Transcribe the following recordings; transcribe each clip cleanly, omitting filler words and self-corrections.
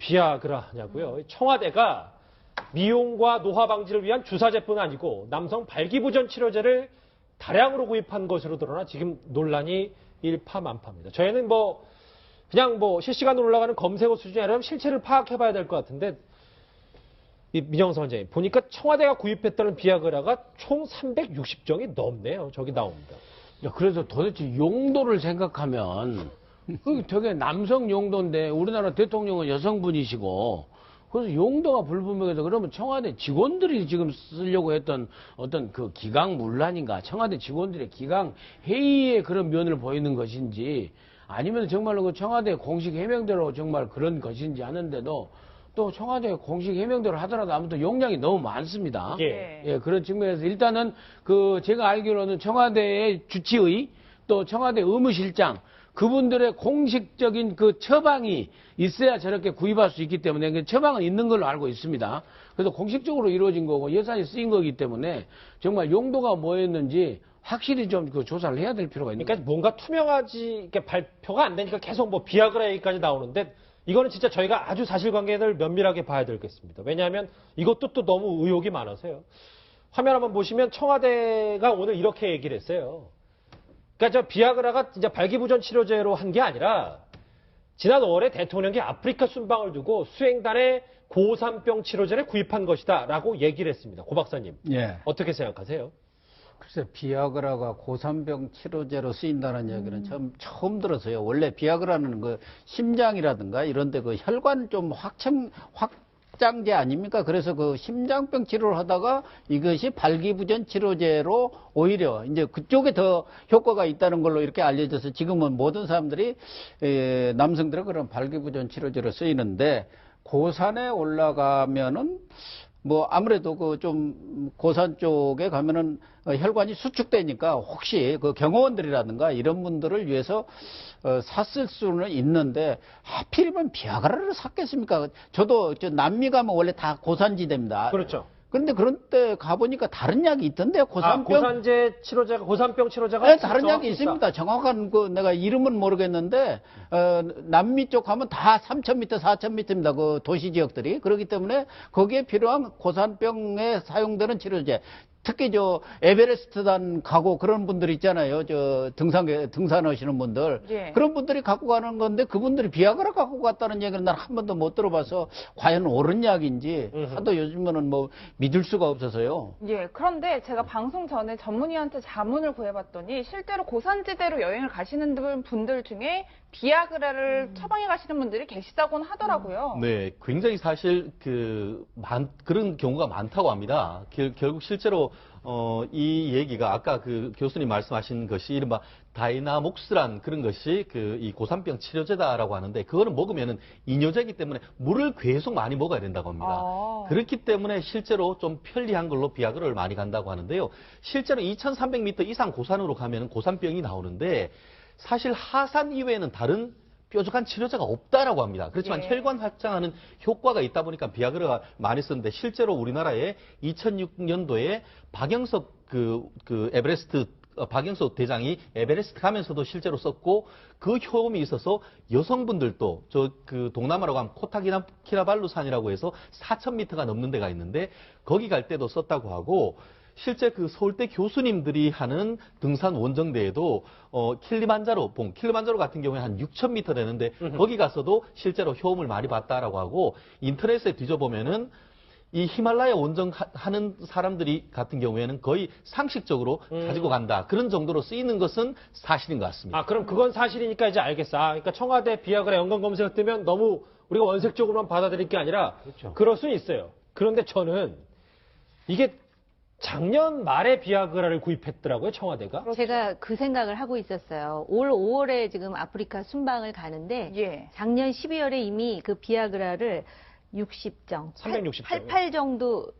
비아그라냐고요. 청와대가 미용과 노화 방지를 위한 주사제뿐 아니고 남성 발기부전 치료제를 다량으로 구입한 것으로 드러나 지금 논란이 일파만파입니다. 저희는 그냥 실시간으로 올라가는 검색어 수준이 아니라 실체를 파악해봐야 될 것 같은데 민정선 원장님 보니까 청와대가 구입했다는 비아그라가 총 360정이 넘네요. 저기 나옵니다. 그래서 도대체 용도를 생각하면 그게 되게 남성 용도인데 우리나라 대통령은 여성분이시고 그래서 용도가 불분명해서 그러면 청와대 직원들이 지금 쓰려고 했던 어떤 그 기강문란인가 청와대 직원들의 기강 회의의 그런 면을 보이는 것인지 아니면 정말로 그 청와대 공식 해명대로 정말 그런 것인지 하는데도 또 청와대 공식 해명대로 하더라도 아무튼 용량이 너무 많습니다. 예. 그런 측면에서 일단은 제가 알기로는 청와대의 주치의 또 청와대 의무실장 그분들의 공식적인 그 처방이 있어야 저렇게 구입할 수 있기 때문에 그 처방은 있는 걸로 알고 있습니다. 그래서 공식적으로 이루어진 거고 예산이 쓰인 거기 때문에 정말 용도가 뭐였는지 확실히 좀 조사를 해야 될 필요가 있는 그러니까 뭔가 투명하지 발표가 안 되니까 계속 비아그라 얘기까지 나오는데 이거는 진짜 저희가 아주 사실관계를 면밀하게 봐야 되겠습니다. 왜냐하면 이것도 또 너무 의혹이 많아서요. 화면 한번 보시면 청와대가 오늘 이렇게 얘기를 했어요. 그러니까 저 비아그라가 진짜 발기부전 치료제로 한 게 아니라 지난 5월에 대통령이 아프리카 순방을 두고 수행단의 고산병 치료제를 구입한 것이다 라고 얘기를 했습니다. 고 박사님. 예. 어떻게 생각하세요? 글쎄, 비아그라가 고산병 치료제로 쓰인다는 얘기는 처음 들었어요. 원래 비아그라는 심장이라든가 이런 데 혈관 좀 확장제 아닙니까? 그래서 심장병 치료를 하다가 이것이 발기부전 치료제로 오히려 이제 그쪽에 더 효과가 있다는 걸로 이렇게 알려져서 지금은 모든 사람들이 남성들은 그런 발기부전 치료제로 쓰이는데 고산에 올라가면은 아무래도 좀 고산 쪽에 가면은 혈관이 수축되니까 혹시 경호원들이라든가 이런 분들을 위해서 샀을 수는 있는데 하필이면 비아그라를 샀겠습니까? 저도 남미 가면 원래 다 고산지대입니다. 그렇죠. 그런데 그런 때 가보니까 다른 약이 있던데요. 고산제 치료제가, 고산병 치료제가? 네, 다른 약이 있습니다. 정확한 내가 이름은 모르겠는데, 남미 쪽 가면 다 3,000m, 4,000m입니다. 도시 지역들이. 그렇기 때문에 거기에 필요한 고산병에 사용되는 치료제. 특히 에베레스트단 가고 그런 분들 있잖아요. 등산하시는 분들. 예. 그런 분들이 갖고 가는 건데 그분들이 비아그라 갖고 갔다는 얘기는 난 한 번도 못 들어봐서 과연 옳은 약인지 하도 요즘에는 믿을 수가 없어서요. 예, 그런데 제가 방송 전에 전문의한테 자문을 구해봤더니 실제로 고산지대로 여행을 가시는 분들 중에 비아그라를 처방해 가시는 분들이 계시다고는 하더라고요. 네, 굉장히 사실 그런 경우가 많다고 합니다. 결국 실제로 이 얘기가 아까 교수님 말씀하신 것이 이른바 다이나목스란 그런 것이 이 고산병 치료제다라고 하는데 그거는 먹으면은 이뇨제이기 때문에 물을 계속 많이 먹어야 된다고 합니다. 그렇기 때문에 실제로 좀 편리한 걸로 비아그라를 많이 간다고 하는데요. 실제로 2,300m 이상 고산으로 가면은 고산병이 나오는데 사실 하산 이외에는 다른 뾰족한 치료제가 없다라고 합니다. 그렇지만 예. 혈관 확장하는 효과가 있다 보니까 비아그라가 많이 쓰는데 실제로 우리나라에 2006년도에 박영석 에베레스트 박영석 대장이 에베레스트 가면서도 실제로 썼고 그 효험이 있어서 여성분들도 동남아로 가면 코타키나발루 산이라고 해서 4,000m가 넘는 데가 있는데 거기 갈 때도 썼다고 하고 실제 서울대 교수님들이 하는 등산 원정대에도 킬리만자로 같은 경우에 한 6,000m 되는데 거기 가서도 실제로 효험을 많이 봤다라고 하고 인터넷에 뒤져보면은 이 히말라야 원정 하는 사람들이 같은 경우에는 거의 상식적으로 가지고 간다. 그런 정도로 쓰이는 것은 사실인 것 같습니다. 그럼 그건 사실이니까 이제 알겠어. 그러니까 청와대 비아그라 연관 검색어 뜨면 너무 우리가 원색적으로만 받아들일 게 아니라 그렇죠. 그럴 수는 있어요. 그런데 저는 이게 작년 말에 비아그라를 구입했더라고요, 청와대가. 제가 그 생각을 하고 있었어요. 올 5월에 지금 아프리카 순방을 가는데 예. 작년 12월에 이미 그 비아그라를 60정, 360정. 88 정도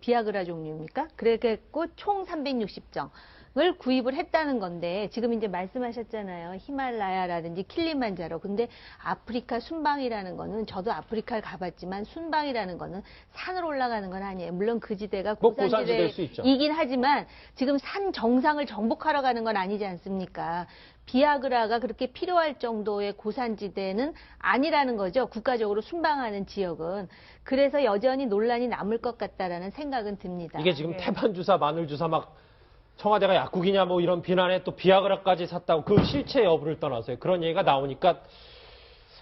비아그라 종류입니까? 그랬고 총 360정. 구입을 했다는 건데 지금 이제 말씀하셨잖아요. 히말라야라든지 킬리만자로. 근데 아프리카 순방이라는 거는 저도 아프리카를 가봤지만 순방이라는 거는 산으로 올라가는 건 아니에요. 물론 그 지대가 뭐 고산지대일 수 있죠. 고산지대이긴 하지만 지금 산 정상을 정복하러 가는 건 아니지 않습니까? 비아그라가 그렇게 필요할 정도의 고산지대는 아니라는 거죠. 국가적으로 순방하는 지역은. 그래서 여전히 논란이 남을 것 같다라는 생각은 듭니다. 이게 지금 태반 주사, 마늘 주사 막 청와대가 약국이냐 뭐 이런 비난에 또 비아그라까지 샀다고 그 실체 여부를 떠나서요. 그런 얘기가 나오니까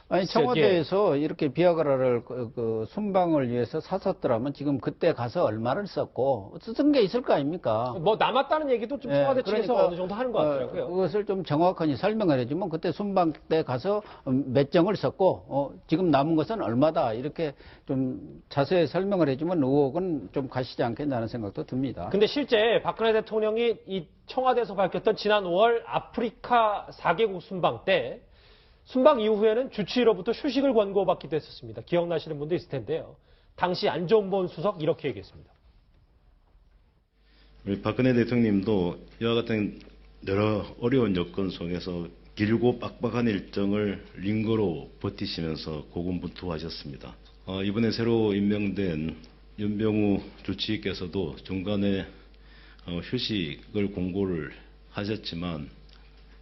아니, 청와대에서 이렇게 비아그라를 그 순방을 위해서 샀었더라면 지금 그때 가서 얼마를 썼고 쓴 게 있을 거 아닙니까? 뭐 남았다는 얘기도 좀 예, 청와대 측에서 그러니까, 어느 정도 하는 것 같더라고요. 그것을 좀 정확하게 설명을 해주면 그때 순방 때 가서 몇 정을 썼고 지금 남은 것은 얼마다 이렇게 좀 자세히 설명을 해주면 의혹은 좀 가시지 않겠다는 생각도 듭니다. 근데 실제 박근혜 대통령이 이 청와대에서 밝혔던 지난 5월 아프리카 4개국 순방 때 순방 이후에는 주치의로부터 휴식을 권고받기도 했었습니다. 기억나시는 분도 있을 텐데요. 당시 안종본 수석 이렇게 얘기했습니다. 우리 박근혜 대통령님도 이와 같은 여러 어려운 여건 속에서 길고 빡빡한 일정을 링거로 버티시면서 고군분투하셨습니다. 이번에 새로 임명된 윤병우 주치의께서도 중간에 휴식을 공고를 하셨지만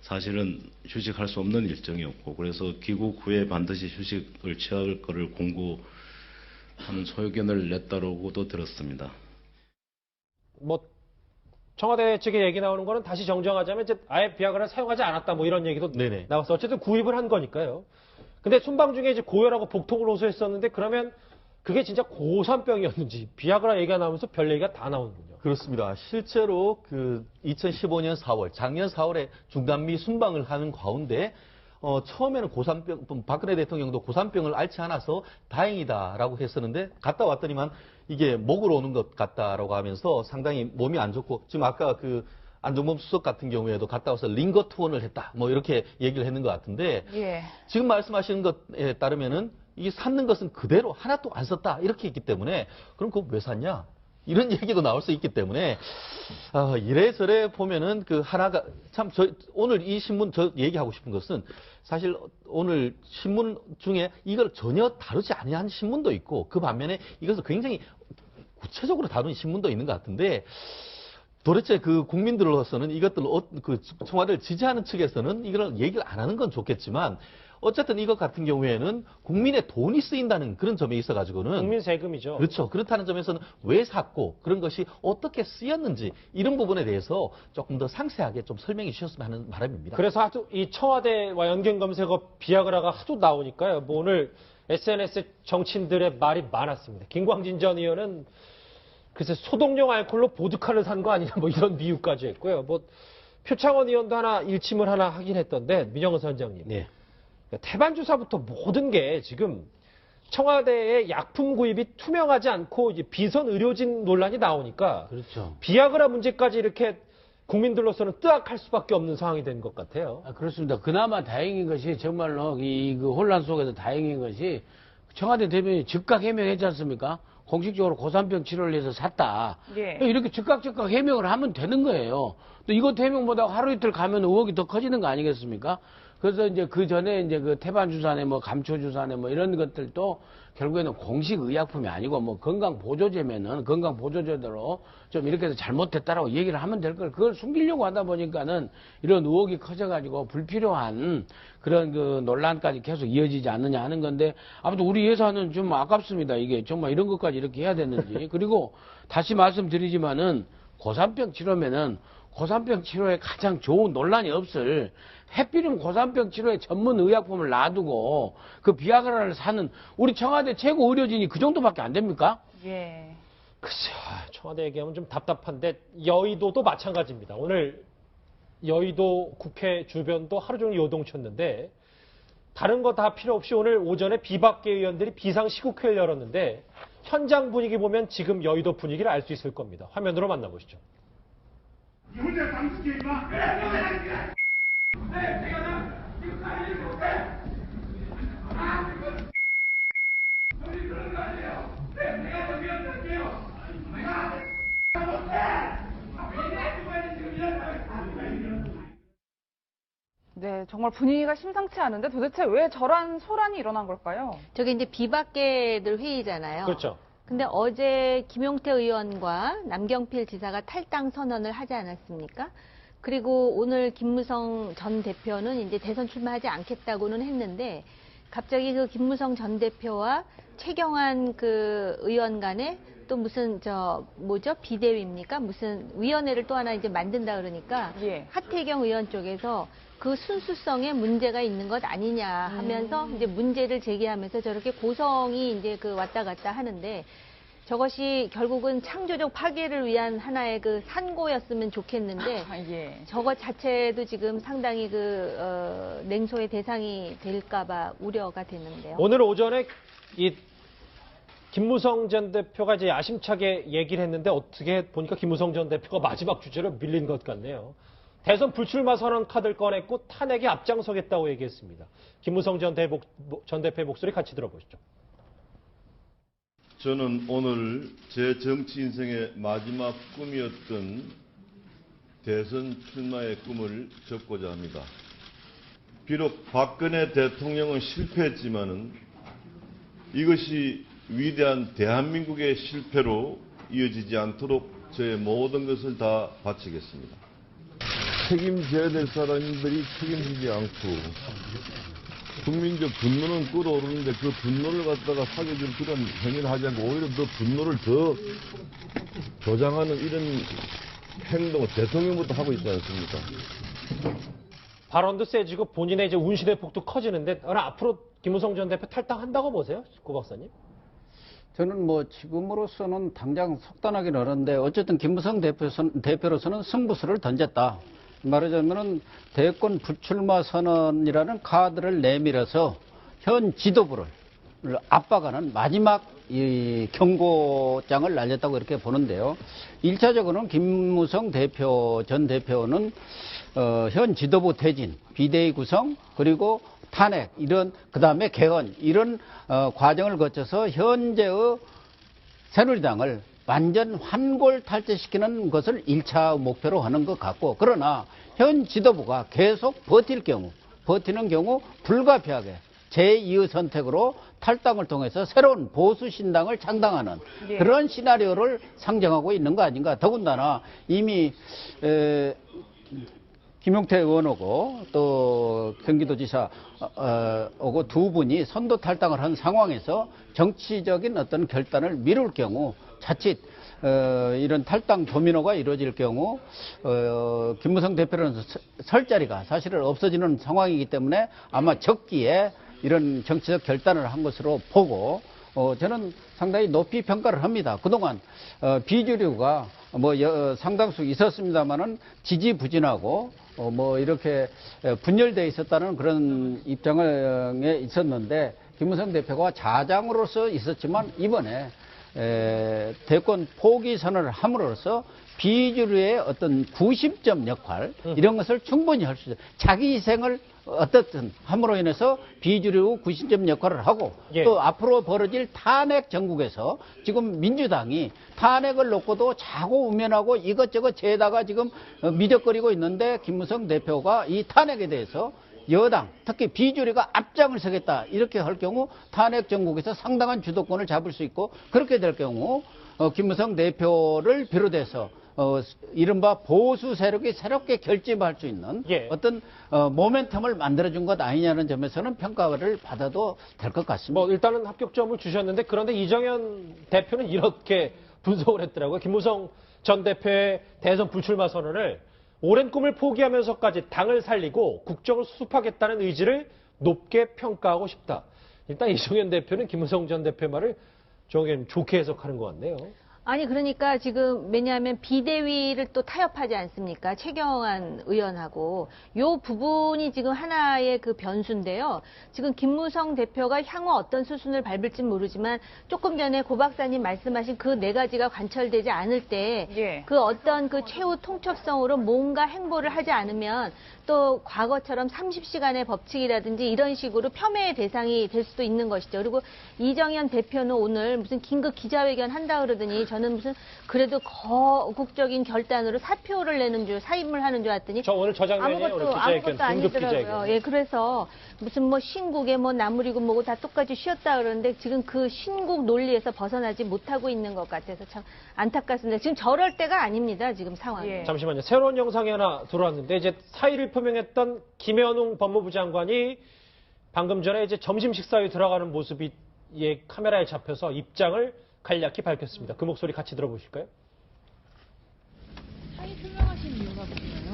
사실은 휴식할 수 없는 일정이었고 그래서 귀국 후에 반드시 휴식을 취할 것을 공고한 소견을 냈다고도 들었습니다. 뭐 청와대 측의 얘기 나오는 거는 다시 정정하자면 이제 아예 비아그라를 사용하지 않았다 뭐 이런 얘기도 네네. 나와서 어쨌든 구입을 한 거니까요. 근데 순방 중에 이제 고열하고 복통을 호소했었는데 그러면 그게 진짜 고산병이었는지 비아그라 얘기가 나오면서 별 얘기가 다 나오는군요. 그렇습니다. 실제로 그 2015년 4월, 작년 4월에 중남미 순방을 하는 가운데 처음에는 고산병, 박근혜 대통령도 고산병을 앓지 않아서 다행이다라고 했었는데 갔다 왔더니만 이게 목으로 오는 것 같다라고 하면서 상당히 몸이 안 좋고 지금 아까 그 안종범 수석 같은 경우에도 갔다 와서 링거 투혼을 했다. 뭐 이렇게 얘기를 했는 것 같은데 예. 지금 말씀하시는 것에 따르면은 이게 샀는 것은 그대로 하나도 안 썼다. 이렇게 했기 때문에 그럼 그거 왜 샀냐? 이런 얘기도 나올 수 있기 때문에 이래저래 보면은 그 하나가 참 오늘 이 신문 저 얘기하고 싶은 것은 사실 오늘 신문 중에 이걸 전혀 다루지 아니한 신문도 있고 그 반면에 이것을 굉장히 구체적으로 다룬 신문도 있는 것 같은데 도대체 그 국민들로서는 이것들 그 청와대를 지지하는 측에서는 이걸 얘기를 안 하는 건 좋겠지만 어쨌든 이것 같은 경우에는 국민의 돈이 쓰인다는 그런 점에 있어가지고는 국민 세금이죠. 그렇죠. 그렇다는 점에서는 왜 샀고 그런 것이 어떻게 쓰였는지 이런 부분에 대해서 조금 더 상세하게 좀 설명해 주셨으면 하는 바람입니다. 그래서 하도 이 청와대와 연결 검색어 비아그라가 하도 나오니까요. 뭐 오늘 SNS 정치인들의 말이 많았습니다. 김광진 전 의원은 글쎄 소독용 알코올로 보드카를 산 거 아니냐 뭐 이런 비유까지 했고요. 뭐 표창원 의원도 하나 일침을 하나 하긴 했던데 민영은 선장님. 네. 태반 주사부터 모든 게 지금 청와대의 약품 구입이 투명하지 않고 이제 비선 의료진 논란이 나오니까 그렇죠. 비아그라 문제까지 이렇게 국민들로서는 뜨악할 수밖에 없는 상황이 된 것 같아요. 그렇습니다. 그나마 다행인 것이 정말로 그 혼란 속에서 다행인 것이 청와대 대변인이 즉각 해명했지 않습니까? 공식적으로 고산병 치료를 위해서 샀다. 예. 이렇게 즉각 해명을 하면 되는 거예요. 또 이것 해명 못하고 하루 이틀 가면 의혹이 더 커지는 거 아니겠습니까? 그래서 이제 그 전에 이제 그 태반 주사네 뭐 감초 주사네 뭐 이런 것들도 결국에는 공식 의약품이 아니고 뭐 건강 보조제면은 건강 보조제대로 좀 이렇게 해서 잘못됐다라고 얘기를 하면 될 걸 그걸 숨기려고 하다 보니까는 이런 의혹이 커져가지고 불필요한 그런 그 논란까지 계속 이어지지 않느냐 하는 건데 아무튼 우리 예산은 좀 아깝습니다. 이게 정말 이런 것까지 이렇게 해야 되는지 그리고 다시 말씀드리지만은 고산병 치료면은 고산병 치료에 가장 좋은 논란이 없을 해피름 고산병 치료에 전문 의약품을 놔두고 그 비아그라를 사는 우리 청와대 최고 의료진이 그 정도밖에 안 됩니까? 예. 글쎄요, 청와대 얘기하면 좀 답답한데 여의도도 마찬가지입니다. 오늘 여의도 국회 주변도 하루 종일 요동쳤는데 다른 거 다 필요 없이 오늘 오전에 비박계 의원들이 비상시국회를 열었는데 현장 분위기 보면 지금 여의도 분위기를 알 수 있을 겁니다. 화면으로 만나보시죠. 혼자 당신이 임마. 정말 분위기가 심상치 않은데 도대체 왜 저런 소란이 일어난 걸까요? 저게 이제 비박계들 회의잖아요. 그렇죠. 근데 어제 김용태 의원과 남경필 지사가 탈당 선언을 하지 않았습니까? 그리고 오늘 김무성 전 대표는 이제 대선 출마하지 않겠다고는 했는데 갑자기 그 김무성 전 대표와 최경환 그 의원 간에 또 무슨 비대위입니까? 무슨 위원회를 또 하나 이제 만든다 그러니까 예. 하태경 의원 쪽에서 그 순수성에 문제가 있는 것 아니냐 하면서 이제 문제를 제기하면서 저렇게 고성이 이제 그 왔다 갔다 하는데 저것이 결국은 창조적 파괴를 위한 하나의 그 산고였으면 좋겠는데 예. 저것 자체도 지금 상당히 냉소의 대상이 될까봐 우려가 되는데요. 오늘 오전에 이 김무성 전 대표가 이제 야심차게 얘기를 했는데 어떻게 보니까 김무성 전 대표가 마지막 주제로 밀린 것 같네요. 대선 불출마 선언 카드를 꺼냈고 탄핵에 앞장서겠다고 얘기했습니다. 김무성 전 대표의 목소리 같이 들어보시죠. 저는 오늘 제 정치 인생의 마지막 꿈이었던 대선 출마의 꿈을 접고자 합니다. 비록 박근혜 대통령은 실패했지만은 이것이 위대한 대한민국의 실패로 이어지지 않도록 저의 모든 것을 다 바치겠습니다. 책임져야 될 사람들이 책임지지 않고 국민적 분노는 끓어오르는데 그 분노를 갖다가 사겨줄 그런 행위를 하지 않고 오히려 더 분노를 더 조장하는 이런 행동을 대통령부터 하고 있지 않습니까? 발언도 세지고 본인의 이제 운신의 폭도 커지는데 앞으로 김무성 전 대표 탈당한다고 보세요? 고 박사님? 저는 뭐 지금으로서는 당장 속단하기는 어려운데 어쨌든 김무성 대표로서는 승부수를 던졌다. 말하자면은 대권 불출마 선언이라는 카드를 내밀어서 현 지도부를 압박하는 마지막 이 경고장을 날렸다고 이렇게 보는데요. 1차적으로는 김무성 전 대표는 현 지도부 퇴진, 비대위 구성, 그리고 탄핵, 그다음에 개헌, 이런 과정을 거쳐서 현재의 새누리당을 완전 환골탈퇴시키는 것을 1차 목표로 하는 것 같고, 그러나 현 지도부가 계속 버티는 경우 불가피하게 제2의 선택으로 탈당을 통해서 새로운 보수 신당을 창당하는 그런 시나리오를 상정하고 있는 거 아닌가. 더군다나 이미 김용태 의원하고 또 경기도지사 오고 두 분이 선도 탈당을 한 상황에서 정치적인 어떤 결단을 미룰 경우 자칫 이런 탈당 도미노가 이루어질 경우 김무성 대표는 설 자리가 사실은 없어지는 상황이기 때문에 아마 적기에 이런 정치적 결단을 한 것으로 보고 저는 상당히 높이 평가를 합니다. 그동안 비주류가 상당수 있었습니다만은 지지부진하고 이렇게 분열되어 있었다는 그런 입장에 있었는데 김무성 대표가 자장으로서 있었지만 이번에 대권 포기 선언을 함으로써 비주류의 어떤 구심점 역할 이런 것을 충분히 할 수 있어요. 자기 희생을 어떻든 함으로 인해서 비주류 구심점 역할을 하고 또 앞으로 벌어질 탄핵 전국에서 지금 민주당이 탄핵을 놓고도 자고 우면하고 이것저것 죄다가 지금 미적거리고 있는데 김무성 대표가 이 탄핵에 대해서 여당, 특히 비주류가 앞장을 서겠다 이렇게 할 경우 탄핵 전국에서 상당한 주도권을 잡을 수 있고, 그렇게 될 경우 김무성 대표를 비롯해서 이른바 보수 세력이 새롭게 결집할 수 있는 어떤 모멘텀을 만들어준 것 아니냐는 점에서는 평가를 받아도 될 것 같습니다. 일단은 합격점을 주셨는데, 그런데 이정현 대표는 이렇게 분석을 했더라고요. 김무성 전 대표의 대선 불출마 선언을 오랜 꿈을 포기하면서까지 당을 살리고 국정을 수습하겠다는 의지를 높게 평가하고 싶다. 일단 이정현 대표는 김무성 전 대표의 말을 좋게 해석하는 것 같네요. 아니 그러니까 지금 왜냐하면 비대위를 또 타협하지 않습니까? 최경환 의원하고 요 부분이 지금 하나의 그 변수인데요. 지금 김무성 대표가 향후 어떤 수순을 밟을지는 모르지만 조금 전에 고 박사님 말씀하신 그 네 가지가 관철되지 않을 때 그 어떤 그 최후 통첩성으로 뭔가 행보를 하지 않으면 또 과거처럼 30시간의 법칙이라든지 이런 식으로 폄훼의 대상이 될 수도 있는 것이죠. 그리고 이정현 대표는 오늘 무슨 긴급 기자회견 한다 그러더니 저는 무슨 그래도 거국적인 결단으로 사표를 내는 줄, 사임을 하는 줄 알았더니 저 오늘 저 장면이 오늘 기자회견, 아무것도 긴급 아니더라고요. 기자회견. 예, 그래서 무슨 뭐 신국에 뭐 나물이고 뭐고 다 똑같이 쉬었다 그러는데 지금 그 신국 논리에서 벗어나지 못하고 있는 것 같아서 참 안타깝습니다. 지금 저럴 때가 아닙니다. 지금 상황이. 예. 잠시만요. 새로운 영상이 하나 들어왔는데 이제 사의를 표명했던 김현웅 법무부 장관이 방금 전에 이제 점심 식사에 들어가는 모습이 예, 카메라에 잡혀서 입장을 간략히 밝혔습니다. 그 목소리 같이 들어보실까요? 사의 표명하신 이유가 뭔가요?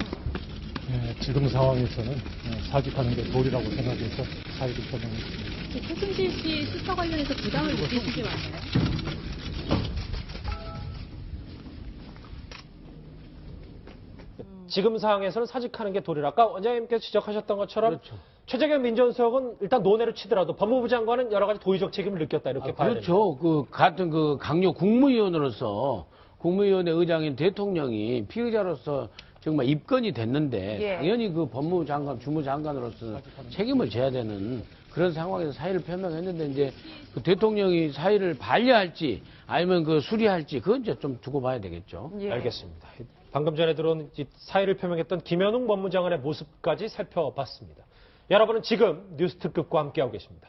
네, 지금 상황에서는 사직하는 게 도리라고 생각해서 사의를 표명했습니다. 최순실 씨 수사 관련해서 부담을 느끼시지 마세요. 지금 상황에서는 사직하는 게 도리라. 아까 원장님께서 지적하셨던 것처럼 그렇죠. 최재경 민정수석은 일단 논외로 치더라도 법무부 장관은 여러 가지 도의적 책임을 느꼈다 이렇게 봐야 됩니다. 그렇죠. 그 같은 그 강력 국무위원으로서 국무위원회 의장인 대통령이 피의자로서 정말 입건이 됐는데 예. 당연히 그 법무부 장관, 주무장관으로서 책임을 져야 되는 그런 상황에서 사의를 표명했는데 이제 그 대통령이 사의를 반려할지 아니면 그 수리할지 그건 이제 좀 두고 봐야 되겠죠. 예. 알겠습니다. 방금 전에 들어온 이 사의를 표명했던 김현웅 법무장관의 모습까지 살펴봤습니다. 여러분은 지금 뉴스 특급과 함께하고 계십니다.